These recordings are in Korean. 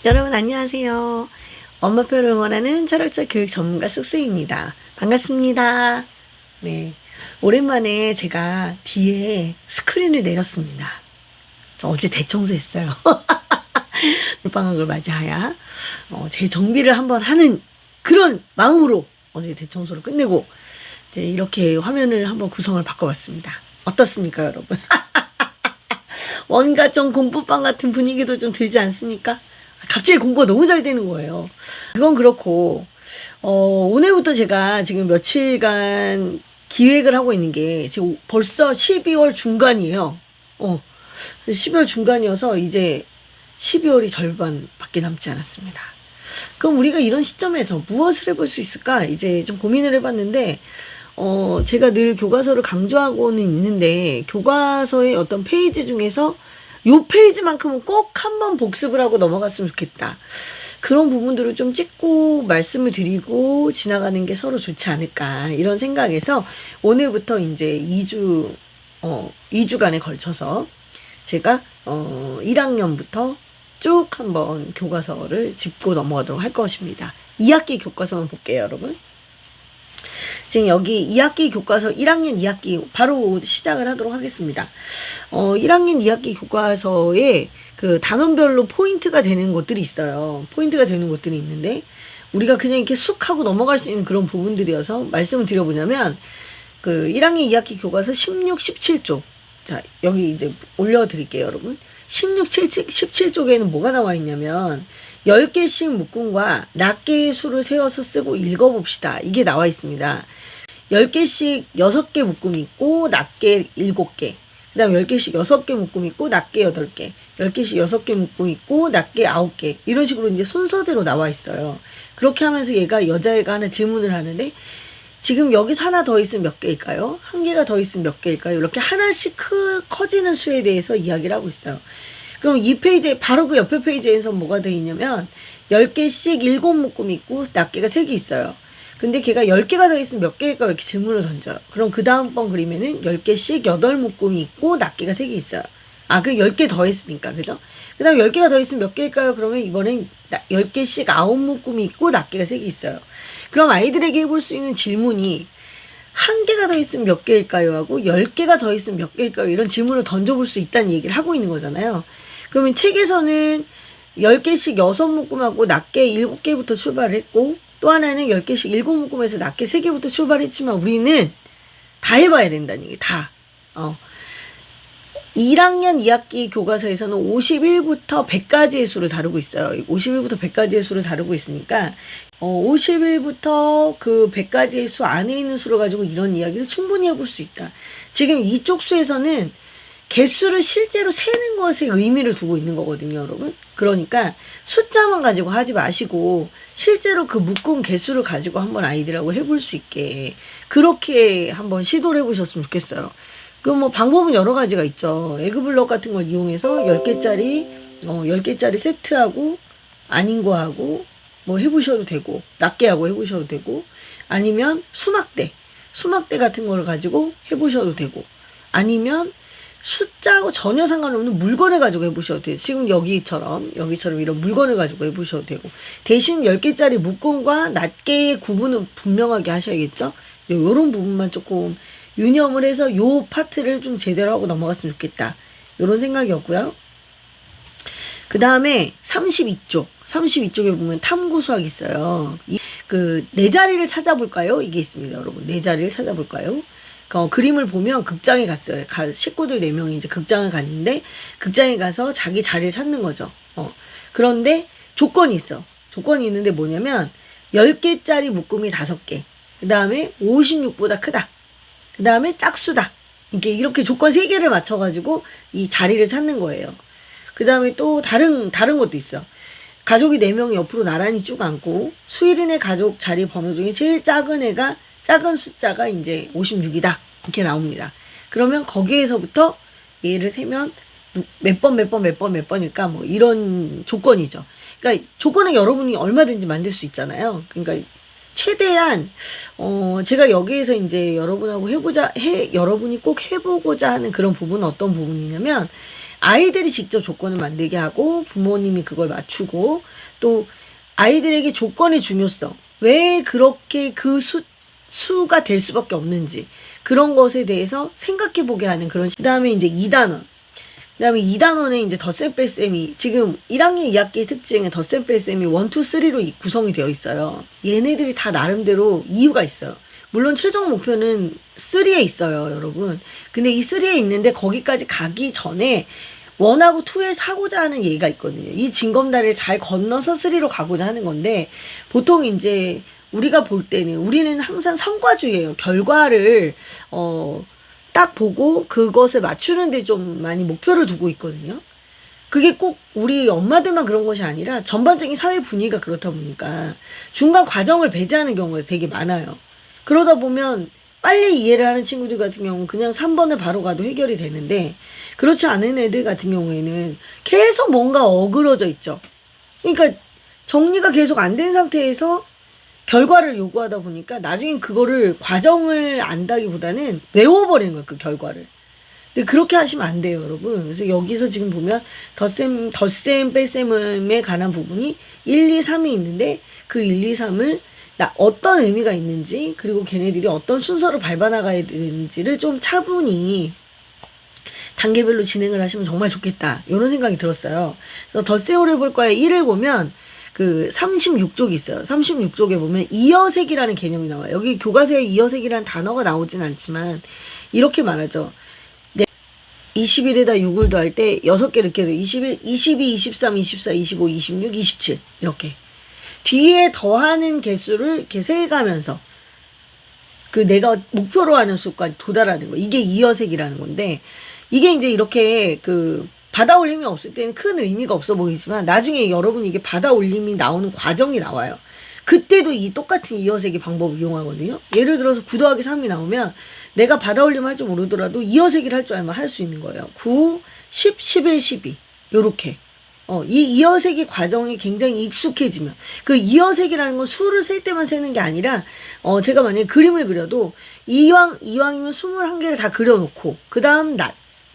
여러분 안녕하세요. 엄마표를 응원하는 철학적 교육 전문가 쑥스입니다. 반갑습니다. 네, 오랜만에 제가 뒤에 스크린을 내렸습니다. 저 어제 대청소했어요. 물방학을 맞이하여 제 정비를 한번 하는 그런 마음으로 어제 대청소를 끝내고 이제 이렇게 화면을 한번 구성을 바꿔봤습니다. 어떻습니까, 여러분? 뭔가 좀 공부방 같은 분위기도 좀 들지 않습니까? 갑자기 공부가 너무 잘 되는 거예요. 그건 그렇고, 오늘부터 제가 지금 며칠간 기획을 하고 있는 게 지금 벌써 12월 중간이에요. 12월 중간이어서 이제 12월이 절반밖에 남지 않았습니다. 그럼 우리가 이런 시점에서 무엇을 해볼 수 있을까? 이제 좀 고민을 해봤는데, 제가 늘 교과서를 강조하고는 있는데, 교과서의 어떤 페이지 중에서 요 페이지만큼은 꼭 한번 복습을 하고 넘어갔으면 좋겠다. 그런 부분들을 좀 찍고 말씀을 드리고 지나가는 게 서로 좋지 않을까. 이런 생각에서 오늘부터 이제 2주간에 걸쳐서 제가 1학년부터 쭉 한번 교과서를 짚고 넘어가도록 할 것입니다. 2학기 교과서만 볼게요, 여러분. 지금 여기 2학기 교과서 1학년 2학기 바로 시작을 하도록 하겠습니다. 1학년 2학기 교과서에 그 단원별로 포인트가 되는 것들이 있어요. 포인트가 되는 것들이 있는데 우리가 그냥 이렇게 쑥 하고 넘어갈 수 있는 그런 부분들이어서 말씀을 드려보자면 그 1학년 2학기 교과서 16, 17쪽. 자, 여기 이제 올려드릴게요, 여러분. 16, 17쪽에는 뭐가 나와 있냐면 10개씩 묶음과 낱개의 수를 세워서 쓰고 읽어봅시다. 이게 나와 있습니다. 10개씩 6개 묶음이 있고 낱개 7개. 그 다음 10개씩 6개 묶음이 있고 낱개 8개. 10개씩 6개 묶음이 있고 낱개 9개. 이런 식으로 이제 순서대로 나와 있어요. 그렇게 하면서 얘가 여자애가 하나 질문을 하는데 지금 여기서 하나 더 있으면 몇 개일까요? 한 개가 더 있으면 몇 개일까요? 이렇게 하나씩 커지는 수에 대해서 이야기를 하고 있어요. 그럼 이 페이지에 바로 그 옆에 페이지에서 뭐가 되어 있냐면 10개씩 7묶음이 있고 낱개가 3개 있어요. 근데 걔가 10개가 더 있으면 몇 개일까요? 이렇게 질문을 던져요. 그럼 그 다음 번 그림에는 10개씩 8묶음이 있고 낱개가 3개 있어요. 그 10개 더 했으니까, 그죠? 그 다음 10개가 더 있으면 몇 개일까요? 그러면 이번엔 10개씩 9묶음이 있고 낱개가 3개 있어요. 그럼 아이들에게 해볼 수 있는 질문이 한 개가 더 있으면 몇 개일까요? 하고 10개가 더 있으면 몇 개일까요? 이런 질문을 던져볼 수 있다는 얘기를 하고 있는 거잖아요. 그러면 책에서는 10개씩 6묶음하고 낱개 7개부터 출발을 했고 또 하나는 10개씩 7묶음에서 낱개 3개부터 출발했지만 우리는 다 해봐야 된다는 얘기. 다. 1학년 2학기 교과서에서는 51부터 100까지의 수를 다루고 있어요. 51부터 100까지의 수를 다루고 있으니까 51부터 그 100까지의 수 안에 있는 수를 가지고 이런 이야기를 충분히 해볼 수 있다. 지금 이쪽 수에서는 개수를 실제로 세는 것에 의미를 두고 있는 거거든요, 여러분. 그러니까 숫자만 가지고 하지 마시고 실제로 그 묶음 개수를 가지고 한번 아이들하고 해볼 수 있게 그렇게 한번 시도를 해보셨으면 좋겠어요. 그럼 뭐 방법은 여러 가지가 있죠. 에그블럭 같은 걸 이용해서 10개짜리 세트하고 아닌 거 하고 뭐 해보셔도 되고 낱개 하고 해보셔도 되고 아니면 수막대 같은 걸 가지고 해보셔도 되고 아니면 숫자하고 전혀 상관없는 물건을 가지고 해보셔도 돼요. 지금 여기처럼 이런 물건을 가지고 해보셔도 되고 대신 10개짜리 묶음과 낱개의 구분은 분명하게 하셔야겠죠. 요런 부분만 조금 유념을 해서 요 파트를 좀 제대로 하고 넘어갔으면 좋겠다. 요런 생각이었고요. 그 다음에 32쪽에 보면 탐구 수학이 있어요. 네 자리를 찾아볼까요? 이게 있습니다, 여러분. 네 자리를 찾아볼까요? 그림을 보면 극장에 갔어요. 식구들 4명이 이제 극장을 갔는데, 극장에 가서 자기 자리를 찾는 거죠. 그런데 조건이 있어. 조건이 있는데 뭐냐면, 10개짜리 묶음이 5개. 그 다음에 56보다 크다. 그 다음에 짝수다. 이렇게 조건 3개를 맞춰가지고 이 자리를 찾는 거예요. 그 다음에 또 다른 것도 있어. 가족이 4명이 옆으로 나란히 쭉 앉고, 수일인의 가족 자리 번호 중에 제일 작은 숫자가 이제 56이다. 이렇게 나옵니다. 그러면 거기에서부터 얘를 세면 몇 번일까? 뭐 이런 조건이죠. 그러니까 조건은 여러분이 얼마든지 만들 수 있잖아요. 그러니까 최대한 제가 여기에서 이제 여러분하고 여러분이 꼭 해보고자 하는 그런 부분은 어떤 부분이냐면 아이들이 직접 조건을 만들게 하고 부모님이 그걸 맞추고 또 아이들에게 조건의 중요성, 왜 그렇게 그 수가 될 수밖에 없는지 그런 것에 대해서 생각해 보게 하는 그런. 그다음에 이제 2단원. 그다음에 2단원에 이제 덧셈 뺄셈이 지금 1학년 2학기의 특징은 덧셈 뺄셈이 1, 2, 3로 구성이 되어 있어요. 얘네들이 다 나름대로 이유가 있어요. 물론 최종 목표는 3에 있어요, 여러분. 근데 이 3에 있는데 거기까지 가기 전에 1하고 2에 사고자 하는 얘기가 있거든요. 이 징검다리를 잘 건너서 3로 가고자 하는 건데 보통 이제 우리가 볼 때는 우리는 항상 성과주의예요. 결과를 딱 보고 그것을 맞추는데 좀 많이 목표를 두고 있거든요. 그게 꼭 우리 엄마들만 그런 것이 아니라 전반적인 사회 분위기가 그렇다 보니까 중간 과정을 배제하는 경우가 되게 많아요. 그러다 보면 빨리 이해를 하는 친구들 같은 경우는 그냥 3번을 바로 가도 해결이 되는데 그렇지 않은 애들 같은 경우에는 계속 뭔가 어그러져 있죠. 그러니까 정리가 계속 안 된 상태에서 결과를 요구하다 보니까 나중에 그거를 과정을 안다기보다는 외워버리는 거예요, 그 결과를. 근데 그렇게 하시면 안 돼요, 여러분. 그래서 여기서 지금 보면 덧셈, 뺄셈에 관한 부분이 1, 2, 3이 있는데 그 1, 2, 3을 어떤 의미가 있는지 그리고 걔네들이 어떤 순서를 밟아나가야 되는지를 좀 차분히 단계별로 진행을 하시면 정말 좋겠다. 이런 생각이 들었어요. 그래서 덧셈을 해볼 거에 1을 보면 그 36쪽이 있어요. 36쪽에 보면 이어색이라는 개념이 나와요. 여기 교과서에 이어색이라는 단어가 나오진 않지만 이렇게 말하죠. 21에다 6을 더할 때 6개 이렇게 해서 21, 22, 23, 24, 25, 26, 27 이렇게 뒤에 더하는 개수를 이렇게 세가면서 그 내가 목표로 하는 수까지 도달하는 거. 이게 이어색이라는 건데 이게 이제 이렇게 그 받아 올림이 없을 때는 큰 의미가 없어 보이지만 나중에 여러분 이게 받아 올림이 나오는 과정이 나와요. 그때도 이 똑같은 이어세기 방법을 이용하거든요. 예를 들어서 9 더하기 3이 나오면 내가 받아 올림 할 줄 모르더라도 이어세기를 할 줄 알면 할 수 있는 거예요. 9, 10, 11, 12 요렇게 이 이어세기 과정이 굉장히 익숙해지면 그 이어세기라는 건 수를 셀 때만 세는 게 아니라 제가 만약에 그림을 그려도 이왕이면 21개를 다 그려놓고 그 다음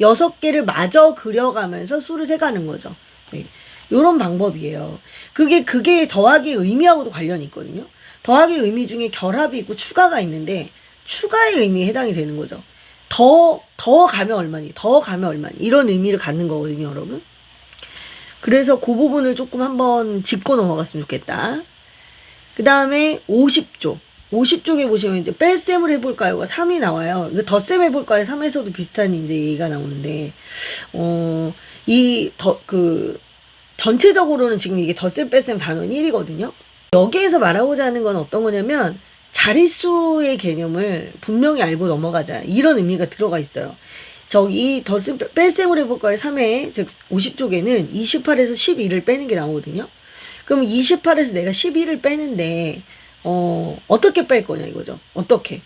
6개를 마저 그려가면서 수를 세가는 거죠. 네. 요런 방법이에요. 그게 더하기의 의미하고도 관련이 있거든요. 더하기의 의미 중에 결합이 있고 추가가 있는데 추가의 의미에 해당이 되는 거죠. 더 가면 얼마니, 더 가면 얼마니 이런 의미를 갖는 거거든요, 여러분. 그래서 그 부분을 조금 한번 짚고 넘어갔으면 좋겠다. 그 다음에 50쪽. 50쪽에 보시면 이제 뺄셈을 해볼까요가 3이 나와요. 덧셈 해볼까요? 3에서도 비슷한 이제 얘기가 나오는데, 전체적으로는 지금 이게 덧셈 뺄셈 단원이 1이거든요. 여기에서 말하고자 하는 건 어떤 거냐면, 자릿수의 개념을 분명히 알고 넘어가자. 이런 의미가 들어가 있어요. 저기 덧셈 뺄셈을 해볼까요? 3회, 즉 50쪽에는 28에서 12를 빼는 게 나오거든요. 그럼 28에서 내가 12를 빼는데, 어떻게 뺄 거냐 이거죠. 어떻게?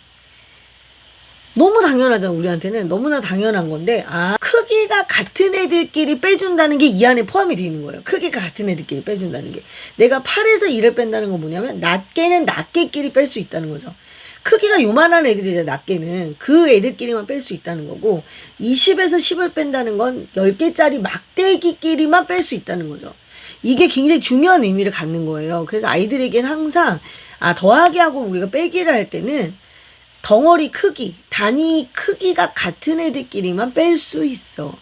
너무 당연하잖아. 우리한테는 너무나 당연한 건데 크기가 같은 애들끼리 빼준다는 게 이 안에 포함이 되어 있는 거예요. 크기가 같은 애들끼리 빼준다는 게. 내가 8에서 2를 뺀다는 건 뭐냐면 낱개는 낱개끼리 뺄 수 있다는 거죠. 크기가 요만한 애들이잖아. 낱개는 그 애들끼리만 뺄 수 있다는 거고 20에서 10을 뺀다는 건 10개짜리 막대기끼리만 뺄 수 있다는 거죠. 이게 굉장히 중요한 의미를 갖는 거예요. 그래서 아이들에게는 항상 더하기하고 우리가 빼기를 할 때는 덩어리 크기, 단위 크기가 같은 애들끼리만 뺄 수 있어.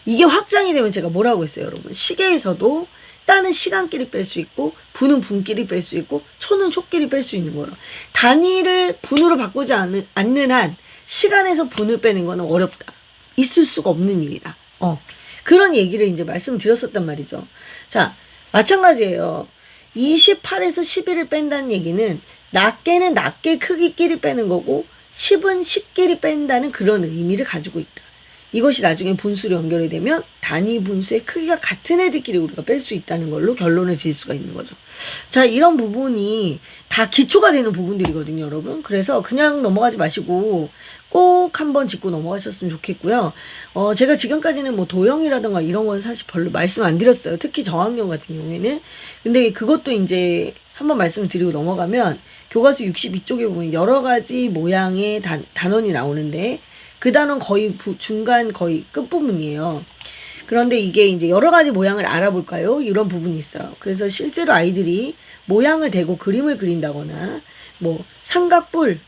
이게 확장이 되면 제가 뭐라고 했어요, 여러분? 시계에서도 따는 시간끼리 뺄 수 있고, 분은 분끼리 뺄 수 있고, 초는 초끼리 뺄 수 있는 거로. 단위를 분으로 바꾸지 않는 한 시간에서 분을 빼는 거는 어렵다. 있을 수가 없는 일이다. 그런 얘기를 이제 말씀드렸었단 말이죠. 자, 마찬가지예요. 28에서 11을 뺀다는 얘기는 낱개는 낱개 크기끼리 빼는 거고 10은 10끼리 뺀다는 그런 의미를 가지고 있다. 이것이 나중에 분수로 연결이 되면 단위 분수의 크기가 같은 애들끼리 우리가 뺄 수 있다는 걸로 결론을 지을 수가 있는 거죠. 자, 이런 부분이 다 기초가 되는 부분들이거든요, 여러분. 그래서 그냥 넘어가지 마시고 꼭 한번 짚고 넘어가셨으면 좋겠고요. 제가 지금까지는 뭐 도형이라든가 이런 건 사실 별로 말씀 안 드렸어요. 특히 저학년 같은 경우에는. 근데 그것도 이제 한번 말씀을 드리고 넘어가면 교과서 62쪽에 보면 여러 가지 모양의 단원이 나오는데 그 단원 거의 중간 거의 끝부분이에요. 그런데 이게 이제 여러 가지 모양을 알아볼까요? 이런 부분이 있어요. 그래서 실제로 아이들이 모양을 대고 그림을 그린다거나, 뭐 삼각뿔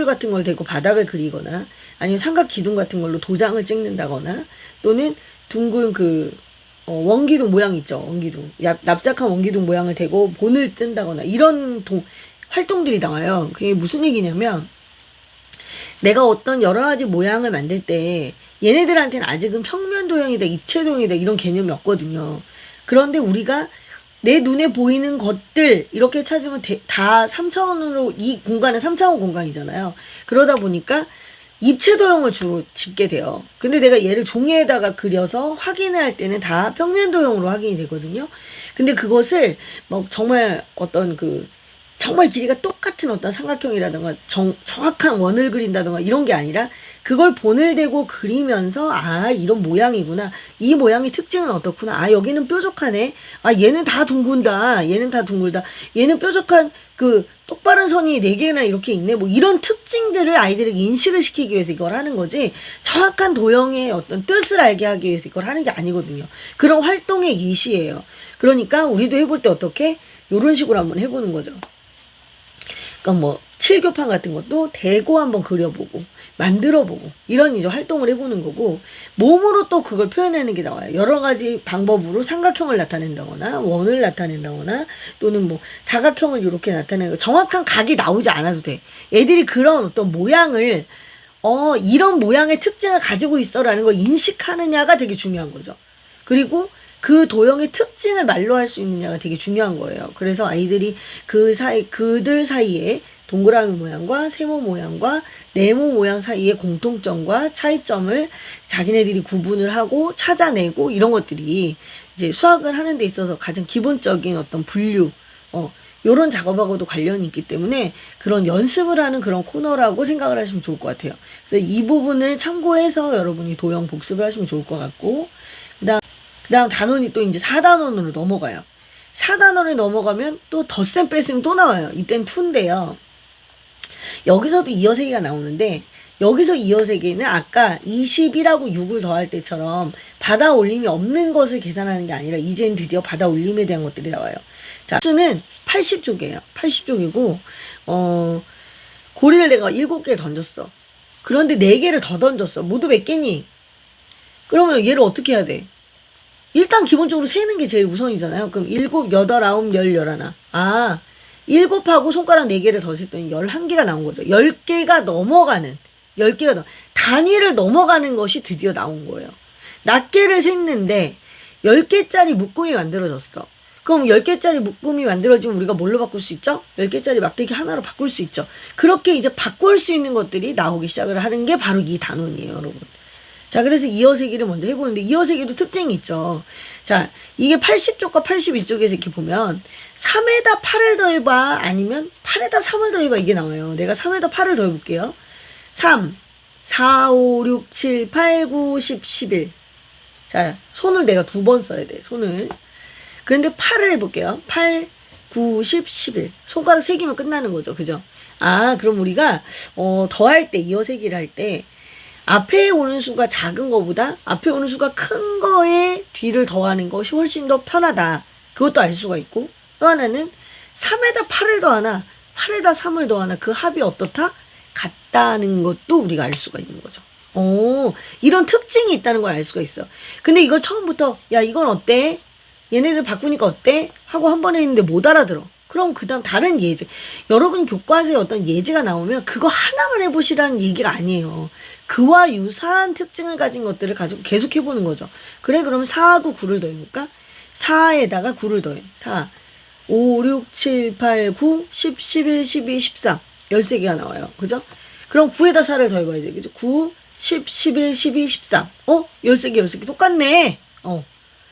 같은 걸 대고 바닥을 그리거나, 아니면 삼각 기둥 같은 걸로 도장을 찍는다거나, 또는 둥근 원기둥 모양 있죠. 원기둥. 납작한 원기둥 모양을 대고 본을 뜬다거나, 이런 활동들이 나와요. 그게 무슨 얘기냐면, 내가 어떤 여러 가지 모양을 만들 때 얘네들한테는 아직은 평면 도형이다, 입체 도형이다 이런 개념이 없거든요. 그런데 우리가 내 눈에 보이는 것들 이렇게 찾으면 다 3차원으로, 이 공간은 3차원 공간이잖아요. 그러다 보니까 입체 도형을 주로 집게 돼요. 근데 내가 얘를 종이에다가 그려서 확인을 할 때는 다 평면 도형으로 확인이 되거든요. 근데 그것을 뭐 정말 어떤 정말 길이가 똑같은 어떤 삼각형이라든가 정확한 원을 그린다든가 이런 게 아니라, 그걸 본을 대고 그리면서 이런 모양이구나, 이 모양의 특징은 어떻구나, 여기는 뾰족하네, 얘는 다 둥근다, 얘는 다 둥글다, 얘는 뾰족한 똑바른 선이 4개나 이렇게 있네, 뭐 이런 특징들을 아이들에게 인식을 시키기 위해서 이걸 하는 거지, 정확한 도형의 어떤 뜻을 알게 하기 위해서 이걸 하는 게 아니거든요. 그런 활동의 예시예요. 그러니까 우리도 해볼 때 어떻게 이런 식으로 한번 해보는 거죠. 그러니까 뭐 칠교판 같은 것도 대고 한번 그려보고 만들어보고 이런 이제 활동을 해보는 거고, 몸으로 또 그걸 표현하는 게 나와요. 여러 가지 방법으로 삼각형을 나타낸다거나 원을 나타낸다거나, 또는 뭐 사각형을 이렇게 나타내고, 정확한 각이 나오지 않아도 돼. 애들이 그런 어떤 모양을 이런 모양의 특징을 가지고 있어라는 걸 인식하느냐가 되게 중요한 거죠. 그리고 그 도형의 특징을 말로 할 수 있느냐가 되게 중요한 거예요. 그래서 아이들이 그들 사이에 동그라미 모양과 세모 모양과 네모 모양 사이의 공통점과 차이점을 자기네들이 구분을 하고 찾아내고, 이런 것들이 이제 수학을 하는 데 있어서 가장 기본적인 어떤 분류, 요런 작업하고도 관련이 있기 때문에 그런 연습을 하는 그런 코너라고 생각을 하시면 좋을 것 같아요. 그래서 이 부분을 참고해서 여러분이 도형 복습을 하시면 좋을 것 같고, 그다음 단원이 또 이제 4단원으로 넘어가요. 4단원에 넘어가면 또 덧셈 뺄셈이 또 나와요. 이땐 2인데요. 여기서도 이어세기가 나오는데, 여기서 이어세기는 아까 20이라고 6을 더할 때처럼 받아 올림이 없는 것을 계산하는 게 아니라, 이제는 드디어 받아 올림에 대한 것들이 나와요. 자, 수는 80쪽이에요. 80쪽이고, 고리를 내가 7개 던졌어. 그런데 4개를 더 던졌어. 모두 몇 개니? 그러면 얘를 어떻게 해야 돼? 일단 기본적으로 세는 게 제일 우선이잖아요. 그럼 7, 8, 9, 10, 11. 7하고 손가락 4개를 더 셌더니 11개가 나온 거죠. 10개가 넘어가는, 단위를 넘어가는 것이 드디어 나온 거예요. 낱개를 셌는데 10개짜리 묶음이 만들어졌어. 그럼 10개짜리 묶음이 만들어지면 우리가 뭘로 바꿀 수 있죠? 10개짜리 막대기 하나로 바꿀 수 있죠. 그렇게 이제 바꿀 수 있는 것들이 나오기 시작을 하는 게 바로 이 단원이에요, 여러분. 자, 그래서 이어세기를 먼저 해보는데, 이어세기도 특징이 있죠. 자, 이게 80쪽과 81쪽에서 이렇게 보면 3에다 8을 더해봐, 아니면 8에다 3을 더해봐, 이게 나와요. 내가 3에다 8을 더해볼게요. 3, 4, 5, 6, 7, 8, 9, 10, 11. 자, 손을 내가 2번 써야 돼, 손을. 그런데 8을 해볼게요. 8, 9, 10, 11. 손가락 3개면 끝나는 거죠. 그죠? 그럼 우리가 더할 때, 이어세기를 할 때 앞에 오는 수가 작은 거보다 앞에 오는 수가 큰 거에 뒤를 더하는 것이 훨씬 더 편하다. 그것도 알 수가 있고, 또 하나는 3에다 8을 더하나 8에다 3을 더하나 그 합이 어떻다? 같다는 것도 우리가 알 수가 있는 거죠. 이런 특징이 있다는 걸 알 수가 있어. 근데 이걸 처음부터 야, 이건 어때? 얘네들 바꾸니까 어때? 하고 한 번에 했는데 못 알아들어. 그럼 그 다음 다른 예제, 여러분 교과서에 어떤 예제가 나오면 그거 하나만 해보시라는 얘기가 아니에요. 그와 유사한 특징을 가진 것들을 가지고 계속 해보는 거죠. 그래, 그러면 4하고 9를 더해볼까? 4에다가 9를 더해. 4, 5, 6, 7, 8, 9, 10, 11, 12, 13. 13개가 나와요. 그죠? 그럼 9에다 4를 더해봐야지. 그죠? 9, 10, 11, 12, 13. 13개 똑같네.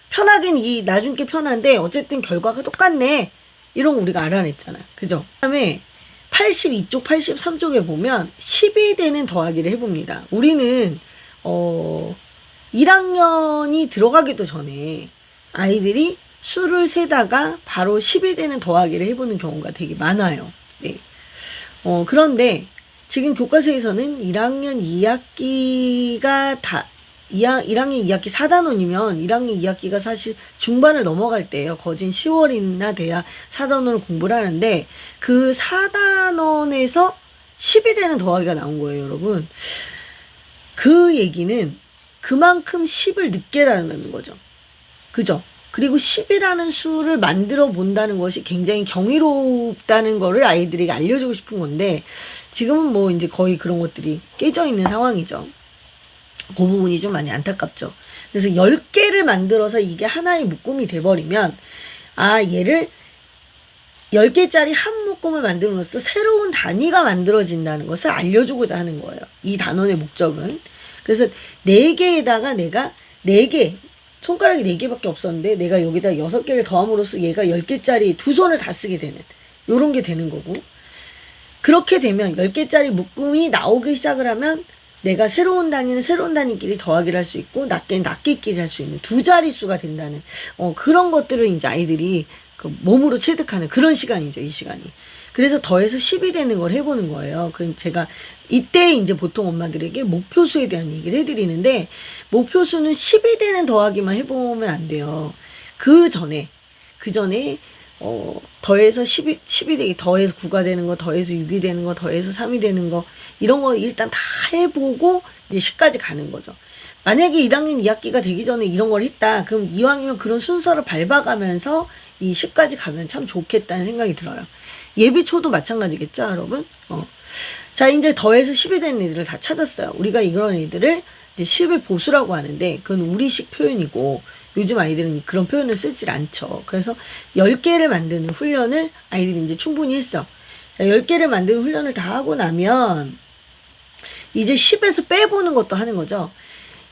편하긴 나중 게 편한데 어쨌든 결과가 똑같네. 이런 거 우리가 알아냈잖아요. 그죠? 그 다음에 82쪽, 83쪽에 보면 12대는 더하기를 해봅니다. 우리는 1학년이 들어가기도 전에 아이들이 수를 세다가 바로 12대는 더하기를 해보는 경우가 되게 많아요. 네. 그런데 지금 교과서에서는 1학년 2학기가 1학년 2학기 4단원이면 1학년 2학기가 사실 중반을 넘어갈 때예요. 거진 10월이나 돼야 4단원을 공부를 하는데 그 4단원에서 10이 되는 더하기가 나온 거예요, 여러분. 그 얘기는 그만큼 10을 늦게 다는 거죠. 그죠? 그리고 10이라는 수를 만들어 본다는 것이 굉장히 경이롭다는 거를 아이들에게 알려주고 싶은 건데 지금은 뭐 이제 거의 그런 것들이 깨져 있는 상황이죠. 그 부분이 좀 많이 안타깝죠. 그래서 10개를 만들어서 이게 하나의 묶음이 돼버리면 얘를 10개짜리 한 묶음을 만들어서 새로운 단위가 만들어진다는 것을 알려주고자 하는 거예요. 이 단원의 목적은. 그래서 4개에다가 내가 4개, 손가락이 4개밖에 없었는데 내가 여기다 6개를 더함으로써 얘가 10개짜리 두 손을 다 쓰게 되는 요런 게 되는 거고, 그렇게 되면 10개짜리 묶음이 나오기 시작을 하면 내가 새로운 단위는 새로운 단위끼리 더하기를 할 수 있고 낱개는 낱개끼리 할 수 있는 두 자릿수가 된다는 그런 것들을 이제 아이들이 그 몸으로 체득하는 그런 시간이죠, 이 시간이. 그래서 더해서 10이 되는 걸 해보는 거예요. 그 제가 이때 이제 보통 엄마들에게 목표수에 대한 얘기를 해드리는데 목표수는 10이 되는 더하기만 해보면 안 돼요. 그 전에 더해서 10이 되기, 더해서 9가 되는 거, 더해서 6이 되는 거, 더해서 3이 되는 거, 이런 거 일단 다 해보고 이제 10까지 가는 거죠. 만약에 1학년 2학기가 되기 전에 이런 걸 했다. 그럼 이왕이면 그런 순서를 밟아가면서 이 10까지 가면 참 좋겠다는 생각이 들어요. 예비초도 마찬가지겠죠, 여러분? 자, 이제 더해서 10이 되는 애들을 다 찾았어요. 우리가 이런 애들을 이제 10의 보수라고 하는데 그건 우리식 표현이고 요즘 아이들은 그런 표현을 쓰질 않죠. 그래서 10개를 만드는 훈련을 아이들이 이제 충분히 했어. 자, 10개를 만드는 훈련을 다 하고 나면 이제 10에서 빼보는 것도 하는 거죠.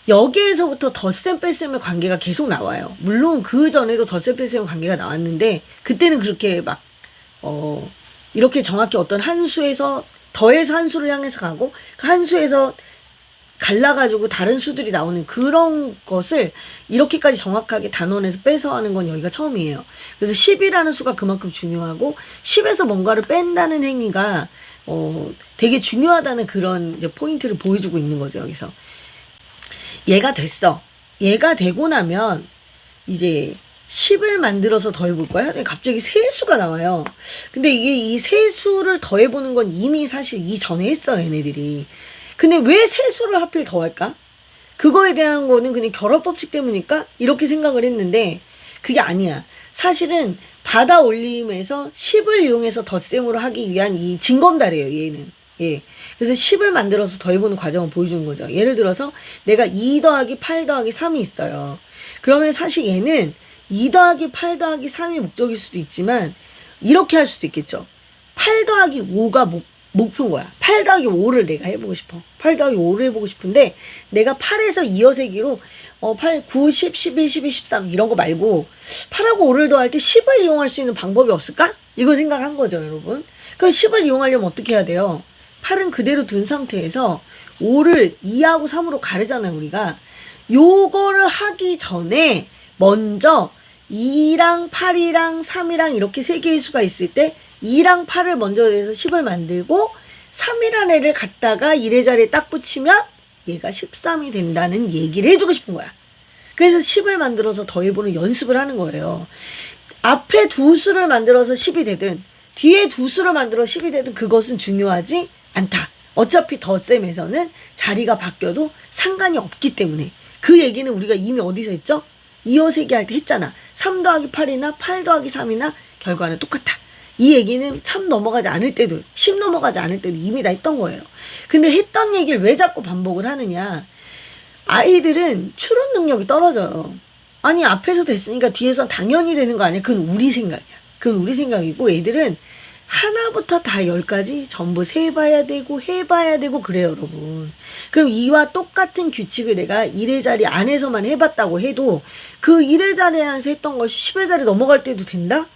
여기에서부터 덧셈 뺄셈의 관계가 계속 나와요. 물론 그 전에도 덧셈 뺄셈의 관계가 나왔는데 그때는 그렇게 막 이렇게 정확히 어떤 한 수에서 더해서 한 수를 향해서 가고 그 한 수에서 갈라가지고 다른 수들이 나오는 그런 것을 이렇게까지 정확하게 단원에서 빼서 하는 건 여기가 처음이에요. 그래서 10이라는 수가 그만큼 중요하고 10에서 뭔가를 뺀다는 행위가 되게 중요하다는 그런 이제 포인트를 보여주고 있는 거죠, 여기서. 얘가 됐어. 얘가 되고 나면 이제 10을 만들어서 더해볼 거야? 갑자기 세수가 나와요. 근데 이게 이 세수를 더해보는 건 이미 사실 이전에 했어요, 얘네들이. 근데 왜 세수를 하필 더할까? 그거에 대한 거는 그냥 결합법칙 때문일까? 이렇게 생각을 했는데 그게 아니야. 사실은 받아 올림에서 10을 이용해서 덧셈으로 하기 위한 이 징검다리예요, 얘는. 예. 그래서 10을 만들어서 더해보는 과정을 보여주는 거죠. 예를 들어서 내가 2 더하기 8 더하기 3이 있어요. 그러면 사실 얘는 2 더하기 8 더하기 3이 목적일 수도 있지만 이렇게 할 수도 있겠죠. 8 더하기 5가 목표인 거야. 8 더하기 5를 내가 해보고 싶어. 8 더하기 5를 해보고 싶은데 내가 8에서 이어세기로 8, 9, 10, 11, 12, 13 이런 거 말고 8하고 5를 더할 때 10을 이용할 수 있는 방법이 없을까? 이걸 생각한 거죠, 여러분. 그럼 10을 이용하려면 어떻게 해야 돼요? 8은 그대로 둔 상태에서 5를 2하고 3으로 가르잖아요, 우리가. 요거를 하기 전에 먼저 2랑 8이랑 3이랑 이렇게 세 개의 수가 있을 때 2랑 8을 먼저 내서 10을 만들고 3이라는 애를 갖다가 1의 자리에 딱 붙이면 얘가 13이 된다는 얘기를 해주고 싶은 거야. 그래서 10을 만들어서 더해보는 연습을 하는 거예요. 앞에 두 수를 만들어서 10이 되든 뒤에 두 수를 만들어 10이 되든 그것은 중요하지 않다. 어차피 덧셈에서는 자리가 바뀌어도 상관이 없기 때문에. 그 얘기는 우리가 이미 어디서 했죠? 이어세기 할 때 했잖아. 3 더하기 8이나 8 더하기 3이나 결과는 똑같다. 이 얘기는 3 넘어가지 않을 때도 10 넘어가지 않을 때도 이미 다 했던 거예요. 근데 했던 얘기를 왜 자꾸 반복을 하느냐. 아이들은 추론 능력이 떨어져요. 아니 앞에서 됐으니까 뒤에서 당연히 되는 거 아니야. 그건 우리 생각이야. 그건 우리 생각이고 애들은 하나부터 다 10까지 전부 세봐야 되고 해봐야 되고 그래요, 여러분. 그럼 이와 똑같은 규칙을 내가 1의 자리 안에서만 해봤다고 해도 그 1의 자리 안에서 했던 것이 10의 자리 넘어갈 때도 된다?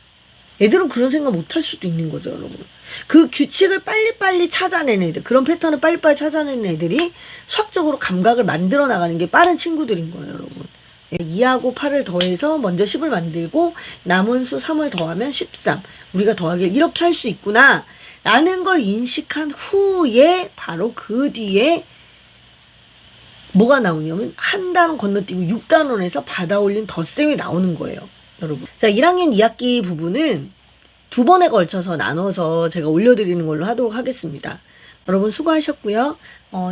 애들은 그런 생각 못 할 수도 있는 거죠, 여러분. 그 규칙을 빨리빨리 찾아내는 애들, 그런 패턴을 빨리빨리 찾아내는 애들이 수학적으로 감각을 만들어 나가는 게 빠른 친구들인 거예요, 여러분. 2하고 8을 더해서 먼저 10을 만들고 남은 수 3을 더하면 13. 우리가 더하기를 이렇게 할 수 있구나 라는 걸 인식한 후에 바로 그 뒤에 뭐가 나오냐면 한 단원 건너뛰고 6단원에서 받아 올린 덧셈이 나오는 거예요, 여러분. 자, 1학년 2학기 부분은 두 번에 걸쳐서 나눠서 제가 올려드리는 걸로 하도록 하겠습니다. 여러분 수고하셨고요.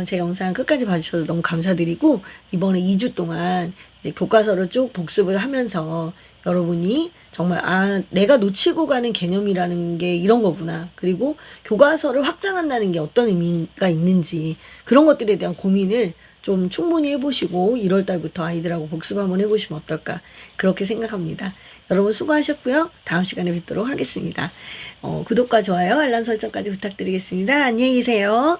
제 영상 끝까지 봐주셔서 너무 감사드리고, 이번에 2주 동안 이제 교과서를 쭉 복습을 하면서 여러분이 정말 내가 놓치고 가는 개념이라는 게 이런 거구나, 그리고 교과서를 확장한다는 게 어떤 의미가 있는지, 그런 것들에 대한 고민을 좀 충분히 해보시고 1월 달부터 아이들하고 복습 한번 해보시면 어떨까, 그렇게 생각합니다. 여러분 수고하셨고요. 다음 시간에 뵙도록 하겠습니다. 구독과 좋아요, 알람 설정까지 부탁드리겠습니다. 안녕히 계세요.